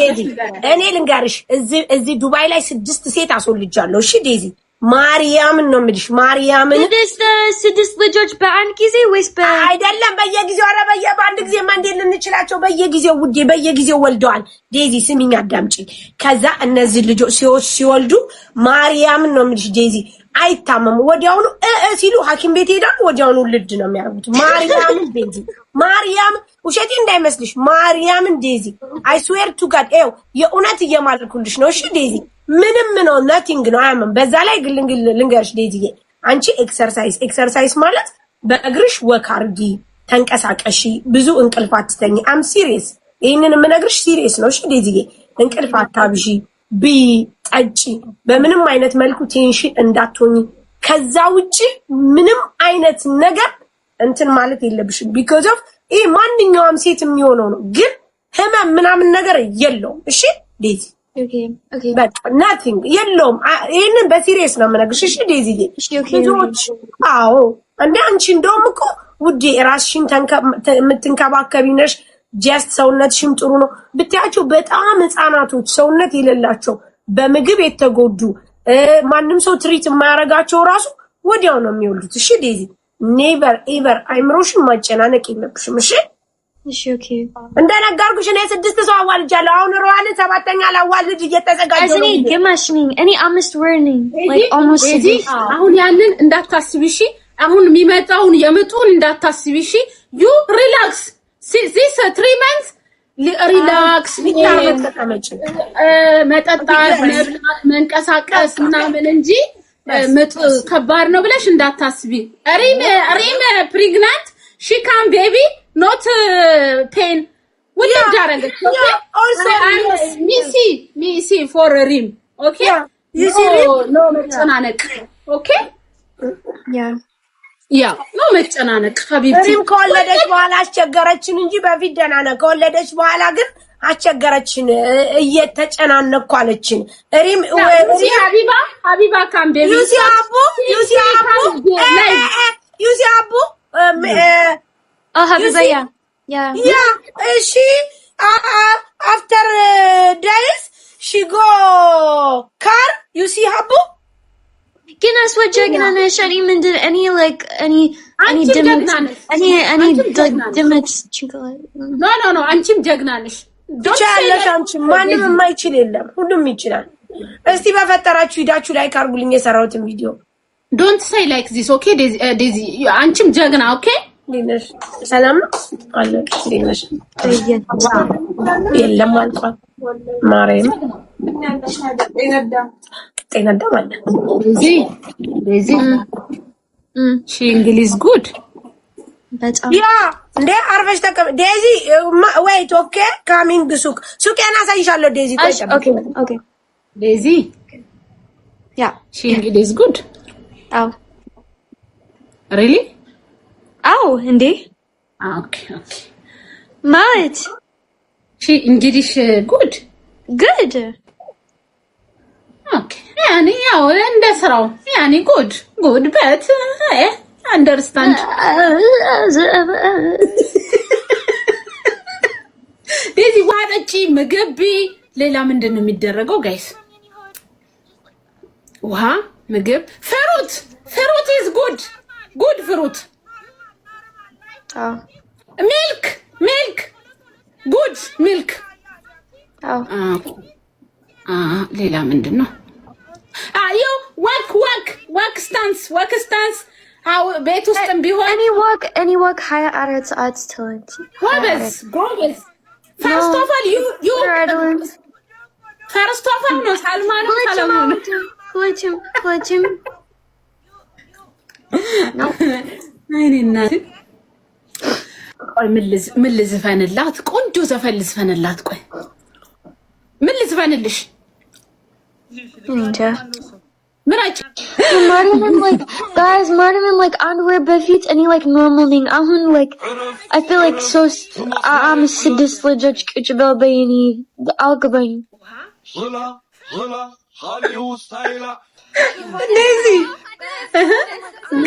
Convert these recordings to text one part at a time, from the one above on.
ዴዚ እኔ ልንገርሽ እዚህ ዱባይ ላይ 6 ሴት አስወልጃለሁ እሺ ዴዚ ማርያምን ነው የምልሽ ማርያምን ስድስት ልጆች በአንድ ጊዜ ወይስ አይደለም በየጊዜው ኧረ በአንድ ጊዜ ማንዴል እንችላቸው በየጊዜው ውዴ በየጊዜው ወልደዋል ዴዚ ስሚኝ አዳምጪ ከዛ እነዚህ ልጆች ሲወልዱ ማርያምን ነው የምልሽ ዴዚ አይታመሙ ወዲያውኑ ሲሉ ሐኪም ቤት ሄዳሉ ወዲያውኑ ልድ ነው የሚያደርጉት ማርያምን ዴዚ ማርያም ውሸቴ እንዳይመስልሽ ማርያምን ዴዚ አይ ስዌር ቱ ጋድ የእውነት እየማልኩልሽ ነው እሺ ዴዚ ምንም ነው nothing ነው አያመም በዛ ላይ ግልንግል ልንገርሽ ዴዚዬ አንቺ ኤክሰርሳይዝ ማለት በእግርሽ ወክ አርጊ ተንቀሳቀሺ ብዙ እንቅልፍ አትተኝ አም ሲሪየስ ይሄንን የምነግርሽ ሲሪየስ ነው እሺ ዴዚዬ እንቅልፍ አታብዢ ጠጪ በምንም አይነት መልኩ ቴንሽን እንዳትሆኚ ከዛ ውጪ ምንም አይነት ነገር እንትን ማለት የለብሽም because of ይሄ ማንኛውም ሴት የሚሆነው ነው ግን ህመም ምናምን ነገር የለውም እሺ ዴዚ okay በቃ nothing የለውም ይሄንን በሲሪየስ ነው የምነግርሽ እሺ ዴዚዬ ልጆች አዎ እንደ አንቺ እንደውም እኮ ውዴ ራስሽን የምትንከባከቢ ነሽ ጀስት ሰውነትሽም ጥሩ ነው ብታያቸው በጣም ህፃናቶች ሰውነት የሌላቸው በምግብ የተጎዱ ማንንም ሰው ትሪት የማያረጋቸው ራሱ ወዲያው ነው የሚወልዱት እሺ ዴዚ ኔቨር ኤቨር አይምሮሽን ማጨናነቅ የለብሽም እሺ ኦኬ እንደነገርኩሽ እኔ 6 ሰው አዋልጃለሁ አሁን ሮዋን 7ኛ ላዋልጅ እየተዘጋጀሁ ነው ግማሽኝ እኔ 5 ወርኒንግ like almost አሁን ያንን እንዳታስቢ እሺ አሁን የሚመጣውን የምጡን እንዳታስቢ እሺ you relax this 3 months relax መጠጣት መንቀሳቀስ ምናምን እንጂ ምጥ ከባድ ነው ብለሽ እንዳታስቢ ሪም pregnant she come baby not pain what you doing okay also me see for rim okay you see no መጨናነቅ okay ያ ነው መጨናነቅ ሀቢብቲ ሪም ከወለደች በኋላ አስቸገረችን እንጂ በፊት ደህና ነው ከወለደች በኋላ ግን አስቸገረችን እየተጨናነቅኩ አለችን ሪም ሀቢባ ካም ቤቢ you see abu Habiba yeah she after days she go car you see abu Can I switch again on a shady mind any dimits chocolate? No አንቺም ጀግና ነሽ ቻለሽ አንቺ ማንም የማይችል የለም ሁሉም ይችላል እስቲ በፈጠራችሁ ሂዳችሁ ላይክ አርጉልኝ የሰራሁትን ቪዲዮ don't say like this okay Daisy አንቺም ጀግና okay ዲነሽ ሰላም ነው አለ ዲነሽ የለም አልፏል ማርያም ጤናዳ ማለት Daisy she English good በጣም ያ እንደ አርፈሽ ተቀም ዴዚ wait okay coming ሱቅ ያናሳይሻለሁ ዴዚ okay Daisy yeah she English good oh really እንዴ okay ማለት she English good okay ያኔ ያው እንደ ስራው ያኔ good but understand ዴዚ ዋጠጪ ምግብ ሌላ ምንድነው የሚደረገው ጋይስ ውሃ ምግብ fruit is good fruit milk good milk ሌላ ምንድነው you work stance ቤት ውስጥም ቢሆን any walk 24 ሰዓት ትልት ጎበዝ first of all you ነው ሳልማን ሰለሞን ሁለቱም ነው አይኔና ቆይ ምን ልዝፈንላት ቆንጆ ዘፈን ልዝፈንላት ቆይ ምን ልዝፈንልሽ እንጃ ምራጭ Martin like guys Martin like underwear በፊት እኔ like normal thing አሁን like I feel like so I'm ስድስት ልጆች ቁጭ በይኒ አልገባኝም ዴዚ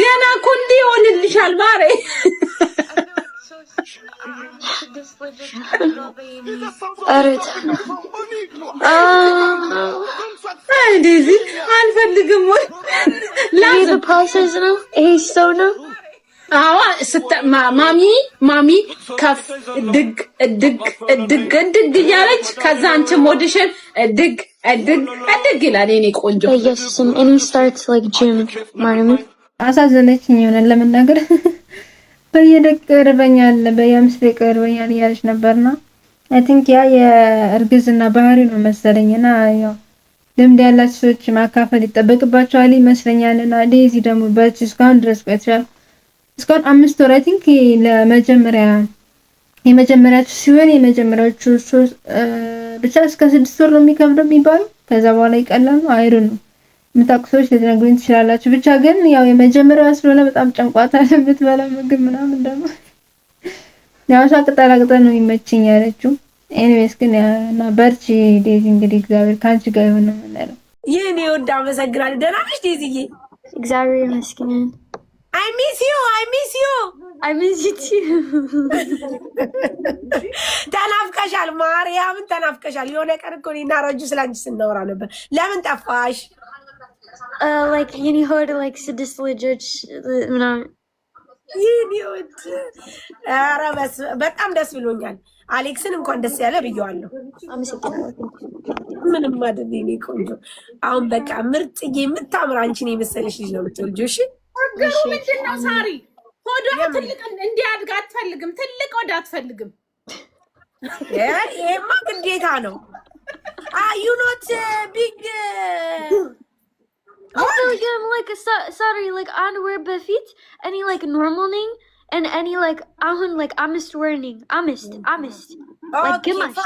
ገና እኮ እንዲሆንልሻል ማሬ አረት Daisy, አልፈልግም ወይ the process ነው ይሄ ሰው ነው አዋ ማሚ ከፍ ድግ እያለች ከዛ አንቺ ሞድሽን ድግ ይላል የኔ ቆንጆ በኢየሱስም and he starts like gym ማርያም አሳዘነችኝ የሆነ ለመናገር በየደቂቃው ይርበኛል በየአምስት ደቂቃው ይርበኛል እያለች ነበርና I think ያ የእርግዝና ባህሪ ነው መሰለኝና ያው ልምድ ያላችሁ ሰዎች ማካፈል ይጠበቅባቸዋል ይመስለኛልና ዴዚ ደግሞ በዚህ እስካሁን ድረስ ቆይቷል እስካሁን 5 ወር I think የመጀመሪያዎቹ ሲሆን የመጀመሪያዎቹ ብቻ እስከ 6 ወር ነው የሚከብደው የሚባለው ከዛ በኋላ ይቀላል ነው አይሩ ነው የምታውቁ ሰዎች ልትነግሩኝ ትችላላችሁ ብቻ ግን ያው የመጀመሪያው ስለሆነ በጣም ጨንቋታል የምትበላ ምግብ ምናምን ደግሞ ያው ሳቅጣላቅጠን ነው የሚመችኝ ያለችው ኤኒዌይስ ግን እና በርቺ ዴዚ እንግዲህ እግዚአብሔር ካንቺ ጋር ይሁን ነው ማለት የኔ ወዳ አመሰግናለሁ ደህና ነሽ ዴዚዬ እግዚአብሔር ይመስገን I miss you too ተናፍቀሻል ማርያምን ተናፍቀሻል የሆነ ቀን እኮ እኔና ረጁ ስላንቺ ስናወራ ነበር ለምን ጠፋሽ like you heard like 6 ልጆች ምናምን ይኒውት ኧረ በጣም ደስ ብሎኛል አሌክስን እንኳን ደስ ያለ ብየዋለሁ ምንም አይደል የኔ ቆንጆ አሁን በቃ ምርጥዬ የምታምር አንቺን የመሰለሽ ልጅ ነው የምትወልጂው እሺ ምንድነው ሳሪ ሆዷ ትልቅ እንዲያድግ አትፈልግም ትልቅ ወደ አትፈልግም ይሄማ ግዴታ ነው you not big I'm like sorry like underwear በፊት any like normal thing and any like አሁን like አምስት warning አምስት like ግማሽ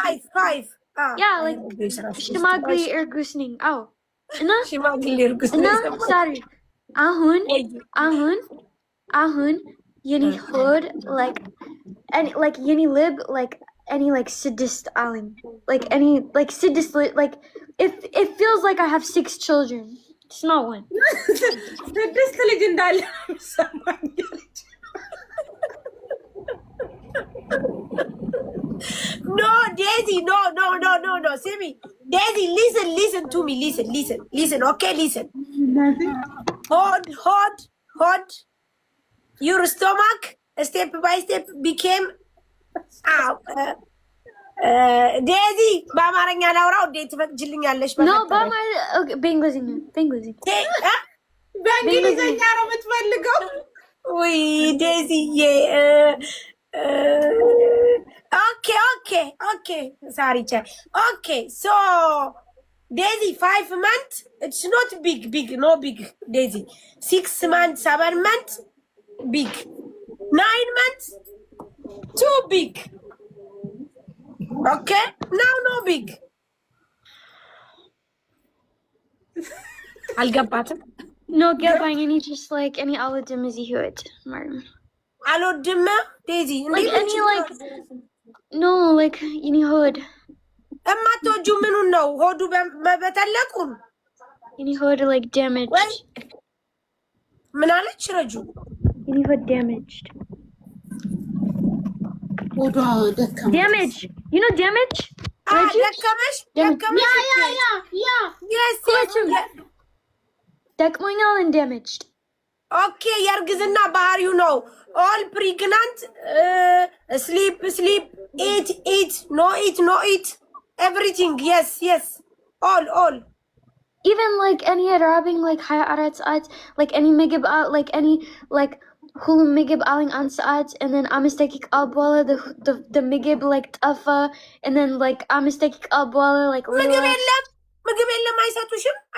5 yeah like ሽማግሌ እርጉዝ ነኝ አዎ እና ሽማግሌ እርጉዝ ነኝ sorry አሁን የኔ ሆድ like any like የኔ ልብ like any like ስድስት አለኝ like any like ስድስት like it feels like I have 6 children it's not one ስድስት ልጅ እንዳለ ሰማኛለች No, Daisy, no. See me. Daisy, listen to me. Listen, okay, listen. Hold. Your stomach, step by step, became... Daisy, በአማርኛ ላውራው እንዴት ትፈቅጂልኛለሽ? No, በእንግሊዝኛ በእንግሊዝኛ ነው የምትፈልገው? ውይ ዴዚዬ Okay. Sorry, Cha. Okay, so Daisy, 5 months. It's not big. No big, Daisy. 6 months, 7 months, big. 9 months, too big. Okay, now no big. አልገባትም No, ገባኝ እኔ just like any አልወድም እዚህ ህይወት ማለት አልወድም Daisy like any like no like የኔ ሆድ እማትወጂው ምኑን ነው ሆዱ በተለቁን የኔ ሆድ like damaged ምን አለች ረጁ የኔ ሆድ damaged ሆዷ ደከመ damage you know damage ደከመሽ yes ደክሞኛል and damaged okay የእርግዝና ባህሪው ነው all pregnant sleep eat no eat everything yes all even like any rubbing like high arats like any ምግብ like any like ሁሉ ምግብ አለኝ አንድ ሰዓት and then 5 ደቂቃ በኋላ the ምግብ like ጠፋ and then like 5 ደቂቃ በኋላ like ምግብ የለም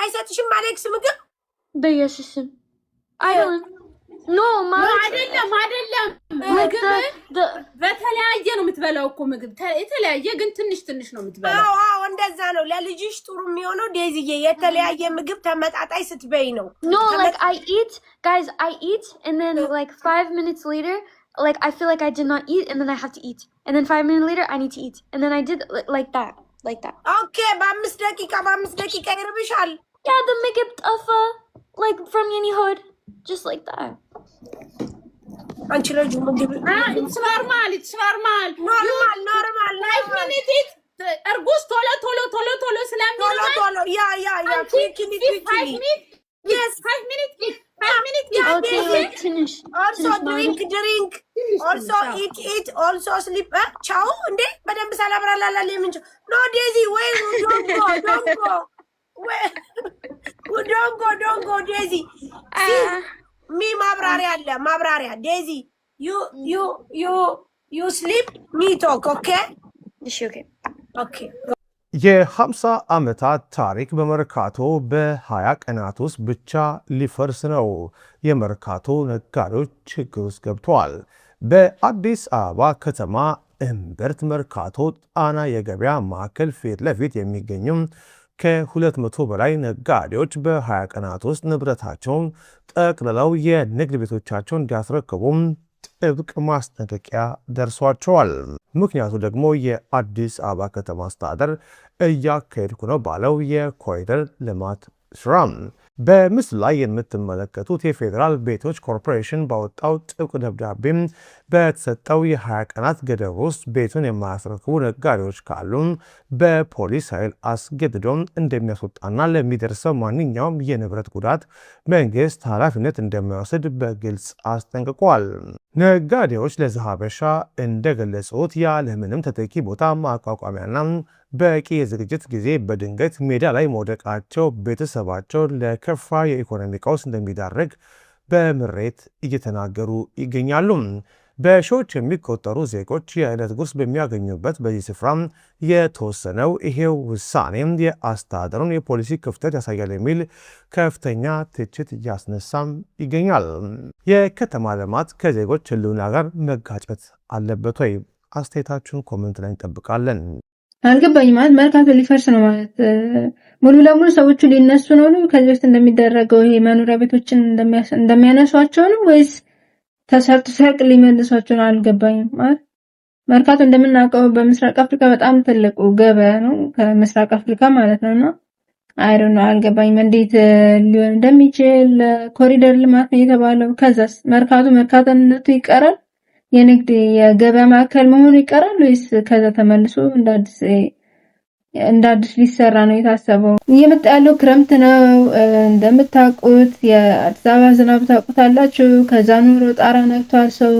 አይሰጡሽም አሌክስ ምግብ በኢየሱስም አይደለም no አይደለም ምግብ በተለያየ ነው የምትበላው እኮ ምግብ የተለያየ ግን ትንሽ ነው የምትበላው አዎ እንደዛ ነው ለልጅሽ ጥሩ የሚሆነው ዴዚዬ የተለያየ ምግብ ተመጣጣይ ስትበይ ነው no like I eat and then like 5 minutes later like I feel like I did not eat and then I have to eat and then 5 minutes later I need to eat and then I did like that okay በ5 ደቂቃ ይርብሻል yeah the ምግብ ጠፋ like from የኔ ሆድ just like that አንቺ ልጅ ምግብ it's normal 5 minutes እርጉዝ ቶሎ 5 minutes. Yes, 5 minutes. 5 minutes. Okay, like finish. Also drink. Also eat. Also sleep. Ciao. Nde? Madam Salabra la lemin. No, Daisy, wait, don't go. Wait. Don't go, Daisy. See, me mabraria. Daisy, you sleep, me talk, okay? Okay. የ50 ዓመታት ታሪክ በመርካቶ በ20 ቀናት ውስጥ ብቻ ሊፈርስ ነው። የመርካቶ ነጋዴዎች ችግር ውስጥ ገብተዋል። በአዲስ አበባ ከተማ እምብርት መርካቶ ጣና የገበያ ማዕከል ፊት ለፊት የሚገኙ ከ200 በላይ ነጋዴዎች በ20 ቀናት ውስጥ ንብረታቸውን ጠቅልለው የንግድ ቤቶቻቸውን እንዲያስረክቡም ጥብቅ ማስጠንቀቂያ ደርሷቸዋል። ምክንያቱ ደግሞ የአዲስ አበባ ከተማ አስተዳደር እያካሄድኩ ነው ባለው የኮሪደር ልማት ስራ። በምስሉ ላይ የምትመለከቱት የፌዴራል ቤቶች ኮርፖሬሽን ባወጣው ጥብቅ ደብዳቤም በተሰጠው የ20 ቀናት ገደብ ውስጥ ቤቱን የማያስረክቡ ነጋዴዎች ካሉ በፖሊስ ኃይል አስገድዶም እንደሚያስወጣና ለሚደርሰው ማንኛውም የንብረት ጉዳት መንግስት ኃላፊነት እንደማይወስድ በግልጽ አስጠንቅቋል። ነጋዴዎች ለዘሀበሻ እንደገለጹት ያለምንም ተተኪ ቦታ ማቋቋሚያና በቂ የዝግጅት ጊዜ በድንገት ሜዳ ላይ መውደቃቸው ቤተሰባቸው ለከፋ የኢኮኖሚ ቀውስ እንደሚዳረግ በምሬት እየተናገሩ ይገኛሉ። በሺዎች የሚቆጠሩ ዜጎች የዕለት ጉርስ በሚያገኙበት በዚህ ስፍራ የተወሰነው ይሄው ውሳኔም የአስተዳደሩን የፖሊሲ ክፍተት ያሳያል የሚል ከፍተኛ ትችት እያስነሳም ይገኛል። የከተማ ልማት ከዜጎች ህልውና ጋር መጋጨት አለበት ወይ? አስተያየታችሁን ኮሜንት ላይ እንጠብቃለን። አልገባኝም። ማለት መርካቶ ሊፈርስ ነው ማለት ሙሉ ለሙሉ ሰዎቹ ሊነሱ ነው? ከዚህ በፊት እንደሚደረገው ይሄ መኖሪያ ቤቶችን እንደሚያነሷቸው ነው ወይስ ተሰርቶ ሲያልቅ ሊመልሷቸው ነው? አልገባኝም። ማለት መርካቶ እንደምናውቀው በምስራቅ አፍሪካ በጣም ትልቁ ገበያ ነው፣ ከምስራቅ አፍሪካ ማለት ነውና አይ ዶንት ኖ አልገባኝም እንዴት ሊሆን እንደሚችል። ኮሪደር ልማት ነው የተባለው። ከዛስ መርካቶነቱ ይቀራል? የንግድ የገበያ ማዕከል መሆኑ ይቀራል ወይስ ከዛ ተመልሶ እንደ አዲስ ሊሰራ ነው የታሰበው? እየመጣ ያለው ክረምት ነው እንደምታውቁት። የአዲስ አበባ ዝናብ ታውቁታላችሁ። ከዛ ኑሮ ጣራ ነክቷል። ሰው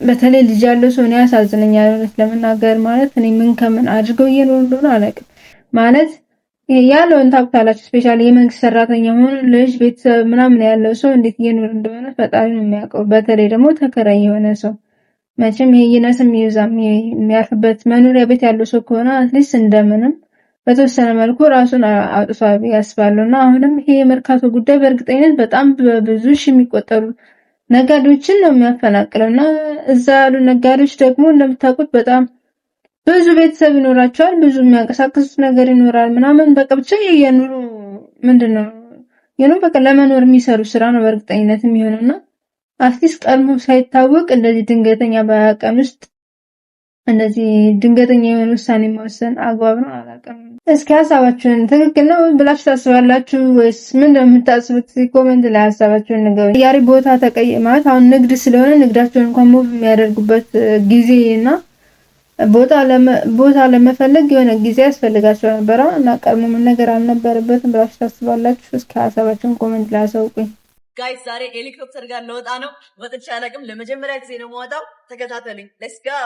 በተለይ ልጅ ያለው ሰው ነው ያሳዝነኛል ለመናገር። ማለት እኔ ምን ከምን አድርገው እየኖሩ እንደሆነ አላውቅም። ማለት ያለውን ታውቁታላችሁ። ስፔሻሊ የመንግስት ሰራተኛ ሆኖ ልጅ ቤተሰብ ምናምን ያለው ሰው እንዴት እየኖረ እንደሆነ ፈጣሪ ነው የሚያውቀው። በተለይ ደግሞ ተከራይ የሆነ ሰው መቼም ይሄ ይነስም ይብዛም የሚያርፍበት መኖሪያ ቤት ያለው ሰው ከሆነ አትሊስት እንደምንም በተወሰነ መልኩ ራሱን አውጥቷል ያስባሉና አሁንም ይሄ የመርካቶ ጉዳይ በእርግጠኝነት በጣም በብዙ ሺህ የሚቆጠሩ ነጋዴዎችን ነው የሚያፈናቅለውና እዛ ያሉ ነጋዴዎች ደግሞ እንደምታውቁት በጣም ብዙ ቤተሰብ ይኖራቸዋል፣ ብዙ የሚያንቀሳቅሱት ነገር ይኖራል ምናምን። በቃ ብቻ የኑሮ ምንድነው በቃ ለመኖር የሚሰሩ ስራ ነው በእርግጠኝነት የሚሆነውና አትሊስት ቀድሞ ሳይታወቅ እንደዚህ ድንገተኛ በቀን ውስጥ እንደዚህ ድንገተኛ የሆነ ውሳኔ መወሰን አግባብ ነው? አላውቅም። እስኪ ሀሳባችሁን ትክክል ነው ብላችሁ ታስባላችሁ ወይስ ምን እንደምታስቡት ኮሜንት ላይ ሀሳባችሁን ንገሩ። ያሪ ቦታ ተቀይማት አሁን ንግድ ስለሆነ ንግዳቸውን እንኳን ሙቭ የሚያደርጉበት ጊዜና ቦታ ለመፈለግ የሆነ ጊዜ ያስፈልጋቸው ነበር እና ቀድሞ ምን ነገር አልነበረበትም ብላችሁ ታስባላችሁ? እስኪ ሀሳባችሁን ኮሜንት ላይ አሳውቁኝ። ጋይስ ዛሬ ሄሊኮፕተር ጋር ለወጣ ነው። ወጥቼ አላውቅም። ለመጀመሪያ ጊዜ ነው የምወጣው። ተከታተሉኝ። ሌትስ ጎ።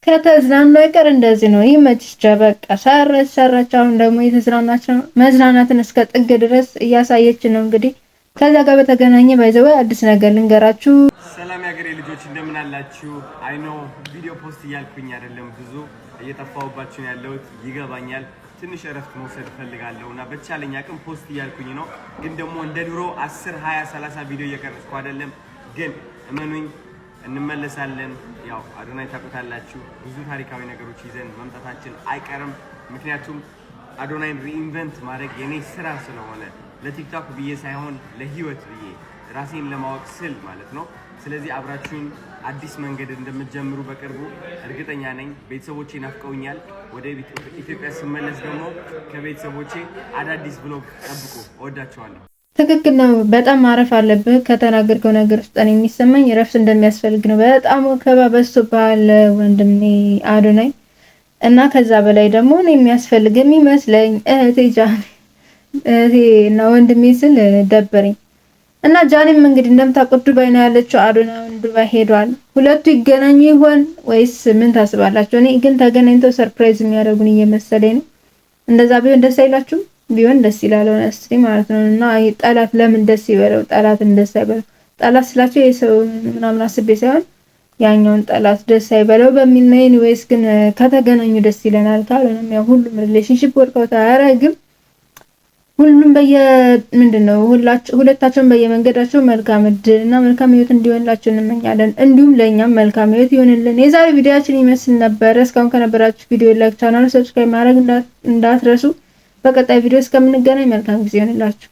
ከተዝናኑ አይቀር እንደዚህ ነው። ይመችሽ በቃ ሰረች። አሁን ደግሞ የተዝናናቸው መዝናናትን እስከ ጥግ ድረስ እያሳየች ነው። እንግዲህ ከዛ ጋር በተገናኘ ባይዘው አዲስ ነገር ልንገራችሁ። ሰላም ያገሬ ልጆች እንደምን አላችሁ? አይኖ ቪዲዮ ፖስት እያልኩኝ አይደለም፣ ብዙ እየጠፋሁባችሁ ያለሁት ይገባኛል። ትንሽ እረፍት መውሰድ ፈልጋለሁና በቻለኝ አቅም ፖስት እያልኩኝ ነው። ግን ደግሞ እንደ ድሮ 10 20 30 ቪዲዮ እየቀረጽኩ አይደለም። ግን እመኑኝ እንመለሳለን። ያው አዶናይ ታውቁታላችሁ፣ ብዙ ታሪካዊ ነገሮች ይዘን መምጣታችን አይቀርም። ምክንያቱም አዶናይን ሪኢንቨንት ማድረግ የኔ ስራ ስለሆነ ለቲክቶክ ብዬ ሳይሆን ለህይወት ብዬ ራሴን ለማወቅ ስል ማለት ነው። ስለዚህ አብራችሁኝ አዲስ መንገድ እንደምትጀምሩ በቅርቡ እርግጠኛ ነኝ። ቤተሰቦቼ ናፍቀውኛል። ወደ ኢትዮጵያ ስመለስ ደግሞ ከቤተሰቦቼ አዳዲስ ብሎግ ጠብቁ። እወዳችኋለሁ። ትክክል ነው። በጣም ማረፍ አለብህ። ከተናገርከው ነገር ውስጥ እኔ የሚሰማኝ እረፍት እንደሚያስፈልግ ነው። በጣም ወከባ በዝቶብሃል ወንድሜ አዶናይ እና ከዛ በላይ ደግሞ እኔ የሚያስፈልግ የሚመስለኝ እህቴ ጃኒ እና ወንድሜ ስል ደበረኝ እና ጃኒም እንግዲህ እንደምታውቁት ዱባይ ነው ያለችው። አዶናይ ዱባይ ሄዷል። ሁለቱ ይገናኙ ይሆን ወይስ ምን ታስባላችሁ? እኔ ግን ተገናኝተው ሰርፕራይዝ የሚያደርጉን እየመሰለኝ ነው። እንደዛ ቢሆን ደስ አይላችሁም? ቢሆን ደስ ይላል ሆነስቲ ማለት ነው። እና ጠላት ለምን ደስ ይበለው? ጠላትን ደስ አይበለው? ጠላት ስላችሁ የሰው ምናምን አስቤ ሳይሆን ያኛውን ጠላት ደስ አይበለው በሚል ነው። ኤኒዌይስ ግን ከተገናኙ ደስ ይለናል። ካልሆነም ያው ሁሉም ሪሌሽንሺፕ ወርክአውት አያረግም። ሁሉም ምንድነው ሁለታቸውን በየመንገዳቸው መልካም እድል እና መልካም ህይወት እንዲሆንላቸው እንመኛለን። እንዲሁም ለኛም መልካም ህይወት ይሆንልን። የዛሬ ቪዲዮአችን ይመስል ነበር። እስካሁን ከነበራችሁ ቪዲዮ ላይክ፣ ቻናሉን ሰብስክራይብ ማድረግ እንዳትረሱ። በቀጣይ ቪዲዮ እስከምንገናኝ መልካም ጊዜ ይሆንላችሁ።